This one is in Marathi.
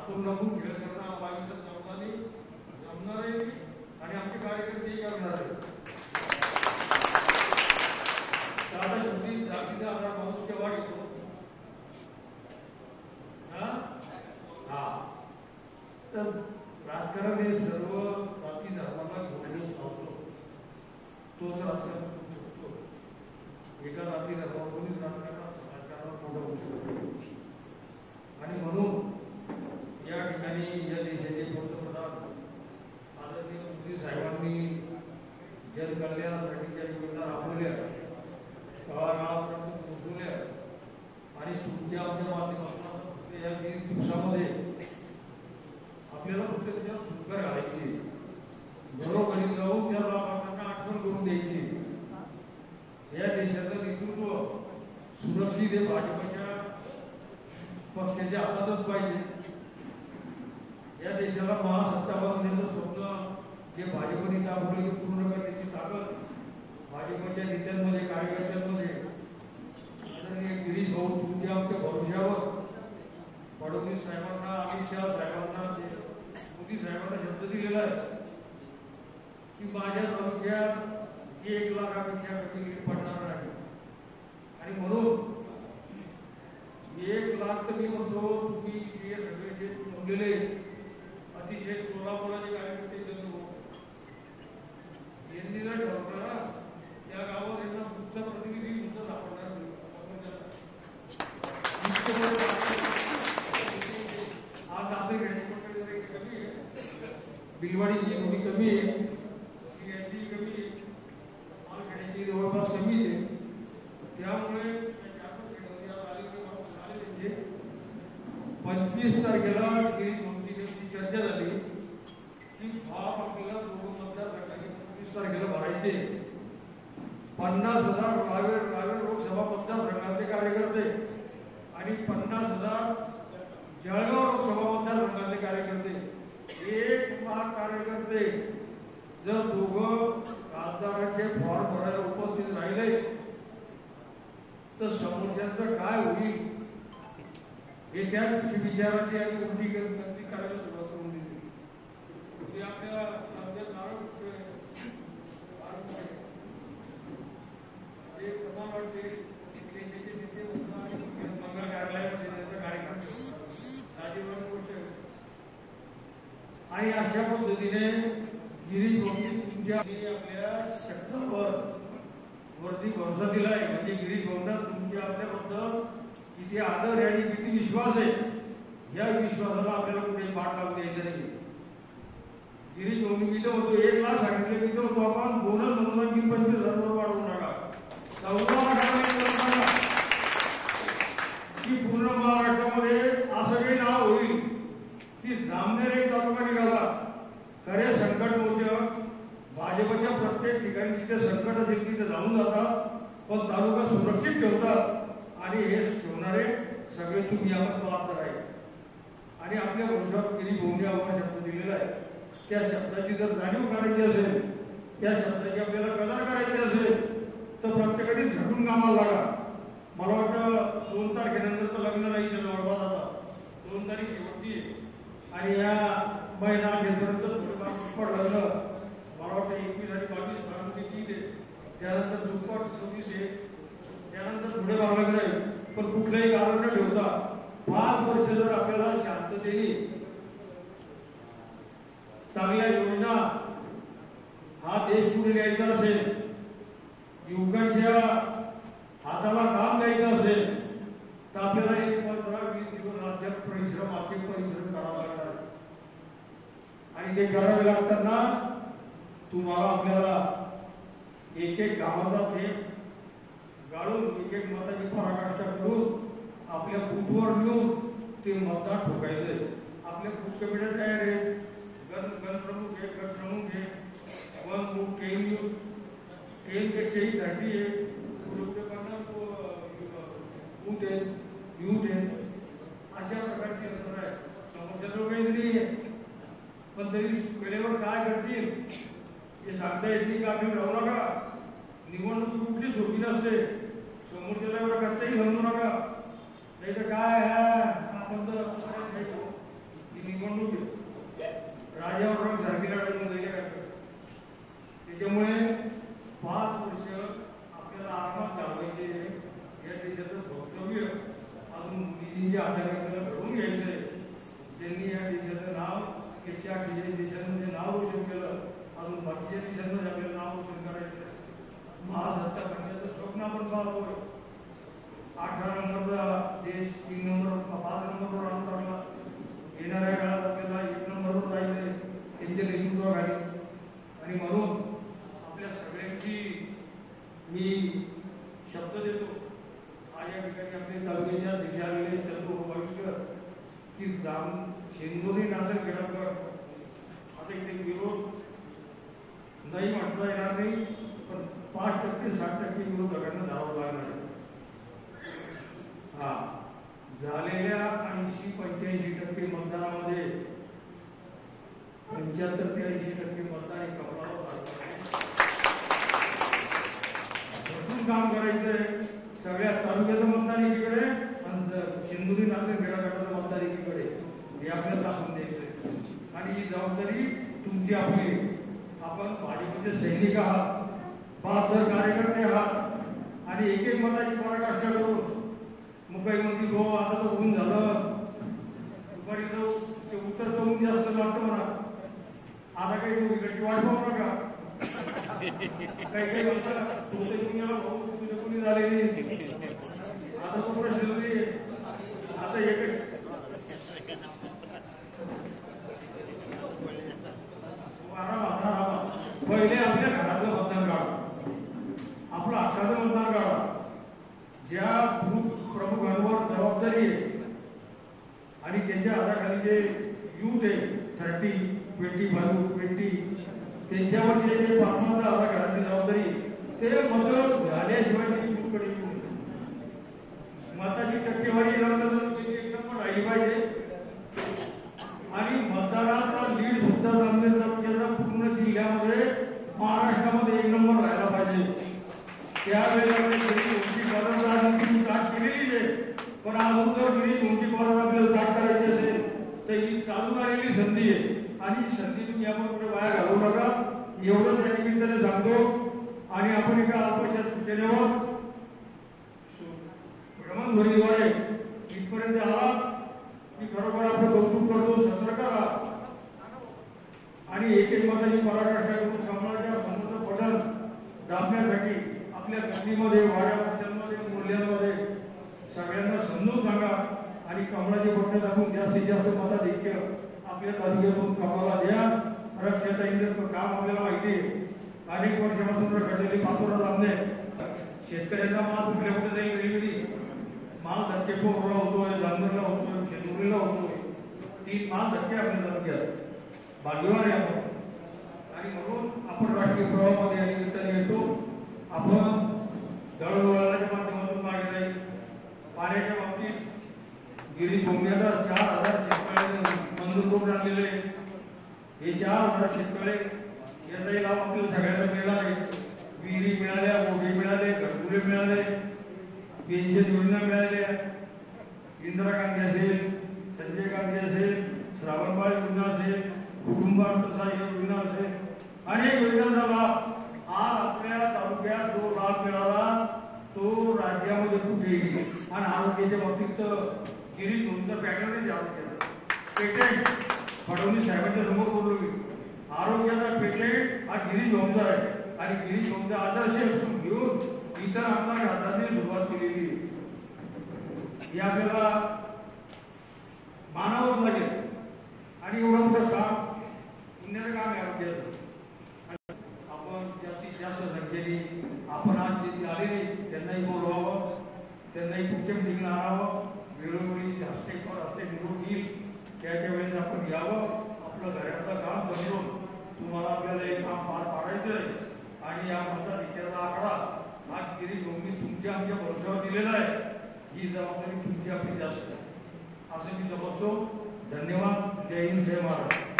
आपण नको खेळ करणं आयुष्यात जमणार आहे आणि आमचे कार्यकर्ते करणार आहे. दादा शेवटी जातीचा आधार माणूस केव्हा घेतो? तर राजकारण हे सर्व जाती धर्माला घेऊन चालतो. तोच राजकारण करू शकतो. एका जाती धर्मावर कोणीच राजकारणात पुढे होऊ शकतो. आणि म्हणून या ठिकाणी या देशाचे पंतप्रधान आदरणीय मोदी साहेबांनी जनकल्याणासाठी ज्या योजना राबवल्या तळागाळापर्यंत पोहोचवल्या आणि तुमच्या आमच्या माध्यमातून या 20 दिवसामध्ये आपल्याला फक्त त्याच्यावर फुटकार घालायची, घरोघरी जाऊन त्या लोकांना आठवण करून द्यायची. या देशाचं नेतृत्व सुरक्षित हे भाजपच्या पक्षाच्या हातातच पाहिजे. या देशाला महासत्ता बनवण्याचं स्वप्न जे भाजपने दाखवले पूर्ण करण्याची ताकद भाजपच्या नेत्यांमध्ये कार्यकर्त्यांमध्ये गिरीश भाऊ तुमच्या आमच्या भरोश्यावर फडणवीस साहेबांना अमित शहा साहेबांना मोदी साहेबांना शब्द दिलेला आहे की माझ्या तालुक्यात 1 लाखापेक्षा कमी लीड पडणार नाही. आणि म्हणून 1 लाख तर मी म्हणतो तुम्ही हे सगळे जे जमलेले अतिशय कोल्हापुराचे कार्यकर्ते यांनी जर ठरवलं त्या गावात यांना पुढचा प्रतिनिधी सुद्धा सापडणार नाही. आज असं घेण्याची कमी आहे, बिलवाडीची थोडी कमी आहे, याची कमी आहे, माल घेण्याची जवळपास कमी आहे. त्यामुळे 25 तारखेला चर्चा झाली की फॉर्म आपल्याला 2 मतदारसंघाचे 25 तारखेला भरायचे. 50,000 रावेर लोकसभा मतदारसंघाचे कार्यकर्ते आणि 50,000 जळगाव लोकसभा मतदारसंघाचे कार्यकर्ते, 1 लाख कार्यकर्ते जर दोघं खासदारांचे फॉर्म भरायला उपस्थित राहिले तर समोरच्यांचं काय होईल हे त्या विचाराची आणि उलटी करायला सुरुवात करून दिली. आपल्याला वाटते देशाचे नेते मंगल कार्यालयामध्ये त्याचा कार्यक्रम आणि अशा पद्धतीने गिरीश भाऊंनी तुमच्या आपल्या शब्दावर वरती भरोसा दिलाय. म्हणजे गिरीश भाऊंना तुमच्या आपल्याबद्दल किती आदर आहे आणि किती विश्वास आहे, या विश्वासाला आपल्याला कुठे पाठ लागू द्यायचं नाही. गिरीश भाऊंनी मी तर होतो 1 लाख सांगितले, मी तर होतो आपण बोनस म्हणून 25,000 वाढवून टाका, 14 लाख की पूर्ण महाराष्ट्रामध्ये असं काही नाव होईल की जामनेर एक तालुका निघाला खरे संकट मोचक. भाजपच्या प्रत्येक ठिकाणी जिथे संकट असेल तिथे जाऊन जातात, पण तालुका सुरक्षित ठेवतात आणि हे ठेवणारे सगळे तुम्ही यावर पाहत आहे. आणि आपल्या भविष्यात गिरीश भाऊंनी आम्हाला शब्द दिलेला आहे, त्या शब्दाची जर जाणीव करायची असेल, त्या शब्दाची आपल्याला कदर करायची असेल तर प्रत्येकाने झटून कामाला लागा. मला वाटतं 2 तारखेनंतर तर लग्न नाही जवळपास, आता 2 तारीख शेवटची आणि या महिना अखेरपर्यंत थोडंफार लग्न मला वाटतं 21 आणि 22 बारामतीची आहे, त्यानंतर दुप्पट 26 आहे, त्यानंतर पुढे लग्न आहे. पण कुठलंही कारण न ठेवता 5 वर्ष जर आपल्याला शांततेने चांगल्या योजना हा देश पुढे न्यायचा असेल, युवकांच्या हाताला काम द्यायचं असेल तर आपल्याला 15-20 दिवस राज्यात परिश्रम करावा लागणार. आणि ते करावे लागताना तुम्हाला आपल्याला एक गावाचा थेट गाळून एक मताची पराकाष्ठा करून आपल्या बूथवर नेऊन ते मतदान ठोकायचंय. आपल्या बूथ कमिट्या तयार आहेत, गण प्रमुख आहे, गट प्रमुख आहे, वन बूथ पेक्षाही 30 आहे, बूथ आहेत, युथ आहेत, अशा प्रकारची यंत्रणा आहे. समोरच्या लोक नाही आहे, पण तरी वेळेवर काय करतील हे सांगता येत नाही. का आम्ही राहू नका, निवडणूक कुठली सोपी नसते, समोरच्याला एवढा खर्चही समजू नका, नाही तर काय आपण तर निवडणूक राजावर रंग सारखी लढत गेले त्याच्यामुळे 5 वर्ष आपल्याला आरामात घालवायचे या देशाचं भवितव्य अजून मोदीजींच्या हाताने आपल्याला घडवून घ्यायचंय. त्यांनी या देशाचं नाव 148 देशांमध्ये नाव रोशन केलं. अजून बाकीच्या देशांमध्ये आपल्याला नाव रोशन करायचं. महासत्ता बनण्याचं स्वप्न आपण पाहतोय. 18 नंबरचा देश 3 नंबर 5 नंबरवर आणला. येणाऱ्या काळात आपल्याला 1 नंबरवर राहिले त्यांच्या नेतृत्वाखाली. आणि म्हणून आपल्या सगळ्यांची मी शब्द देतो आज या ठिकाणी आपले तालुक्याच्या देशाले चंद्र भविष्य की शेंदुरी नाचन केळकर आता इथे विरोध नाही म्हणता येणार नाही, पण 5% 60% विरोधकांना धावावं लागणार आहे. हा झालेल्या 80-85% मतदानामध्ये 75 ते 80% मतदान कमळावर भरपूर काम करायचंय. सगळ्या तालुक्याचं मतदान एकीकडे आणि शेंदुरी नाचन खेळागटाचं मतदान एकीकडे हे आपल्याला दाखवून द्यायचंय. आणि ही जबाबदारी तुमची आपली. आपण भाजपचे सैनिक आहात, 72 कार्यकर्ते आहात आणि एक मताची पराकाष्ठा करून मग काही म्हणतील हो आता तो ऊन झालं दुपारी ते उत्तर तो ऊन जास्त लागतं म्हणा आता काही इकडची वाट पाहू नका. काही काही तुमच्या कोणी झालेली आता तो प्रश्न आता एकच पहिले आपल्या घरातलं मतदान काढा, आपलं हक्काचं मतदान काढा. ज्या प्रमुखांवर जबाबदारी आहे आणि त्यांच्या हाताखाली जे यूथ आहे 30, 25, 20 त्यांच्यावर जे पालकांना घराची जबाबदारी ते मत झाल्याशिवाय यूथकडे येऊ मताची टक्केवारी एकदम राहिली पाहिजे. आणि मतदानाचा लीड सुद्धा जामनेर तालुक्याचा पूर्ण जिल्ह्यामध्ये महाराष्ट्रामध्ये 1 नंबर राहायला पाहिजे. त्यावेळेला उंची स्टार्ट केलेली आहे, पण अजून जर उंची कॉलर आपल्याला स्टार्ट करायची असेल तर ही चालून आलेली संधी आहे आणि संधी तुम्ही आपण कुठे वाया घालवू नका एवढंच या निमित्ताने सांगतो. आणि आपण एका अल्पशा सूचनेवर भ्रमणध्वनीद्वारे इथपर्यंत आला की खरोखर आपण कौतुक करतो. सतर्क राहा आणि एक मताची पराकाष्ठा करून कमळाच्या समोरचं बटन दाबण्यासाठी आपल्या गल्लीमध्ये वाड्यामध्ये मूल्यांमध्ये सगळ्यांना समजून सांगा आणि कमळाचे बटन दाबून जास्तीत जास्त मताधिक्य आपल्या तालुक्यातून कमळाला द्या. रक्षाताईंचं काम आपल्याला माहिती आहे. अनेक वर्षापासून रखडलेली पाचोरा लांबणे शेतकऱ्यांचा माल कुठल्या कुठे जाईल वेगवेगळी माल धक्के पोरला होतोय, जामनेरला होतोय, शेंदुरीला होतोय. 3 माल धक्के आपल्या तालुक्यात भाग्यवान आहे आपण. आणि म्हणून आपण राष्ट्रीय प्रवाहामध्ये या निमित्ताने येतो. आपण दळणवळणाच्या माध्यमातून मागे जाईल. पाण्याच्या बाबतीत गिरीश भोंग्याला 4000 शेतकऱ्यांनी मंजूर करून आणलेले हे 4000 शेतकरी याचाही लाभ आपल्याला सगळ्यांना मिळाला आहे. विहिरी मिळाल्या, मोठे मिळाले, घरकुले मिळाले, पेन्शन योजना मिळाल्या, इंदिरा गांधी असेल, संजय गांधी असेल, श्रावणबाळ योजना असेल, कुटुंबार्थसहाय्य योजना असेल, अनेक योजनांचा लाभ आज आपल्या तालुक्यात जो लाभ मिळाला तो राज्यामध्ये कुठेही. आणि आरोग्याच्या बाबतीत गिरीश भोंगचा पॅटर्न पेटेंट फडणवीस साहेबांच्या समोर बोललो मी. आरोग्याचा पेटेंट हा गिरीश भोंगचा आहे आणि गिरीश भोंगचा आदर्श घेऊन इतर आमदार खासदारांनी सुरुवात केलेली ही आपल्याला मानावंच लागेल. आणि एवढं मोठं काम पुण्याचं काम आहे आरोग्याचं. आपण जास्तीत जास्त संख्येने आपण आज जे आलेले त्यांनाही बोलवावं, त्यांनाही पुढच्या मिटिंगला आणावं. वेळोवेळी हस्ते निरोप येईल त्याच्या वेळेस आपण यावं. आपलं घरातलं काम समजून तुम्हाला आपल्याला एक काम पार पाडायचं आहे. आणि या मताधिक्याचा आकडा हा गिरीश भोंगनी तुमच्या आमच्या भरोश्यावर दिलेला आहे. ही जबाबदारी तुमची आपली जास्त आहे असं मी समजतो. धन्यवाद. जय हिंद, जय महाराष्ट्र.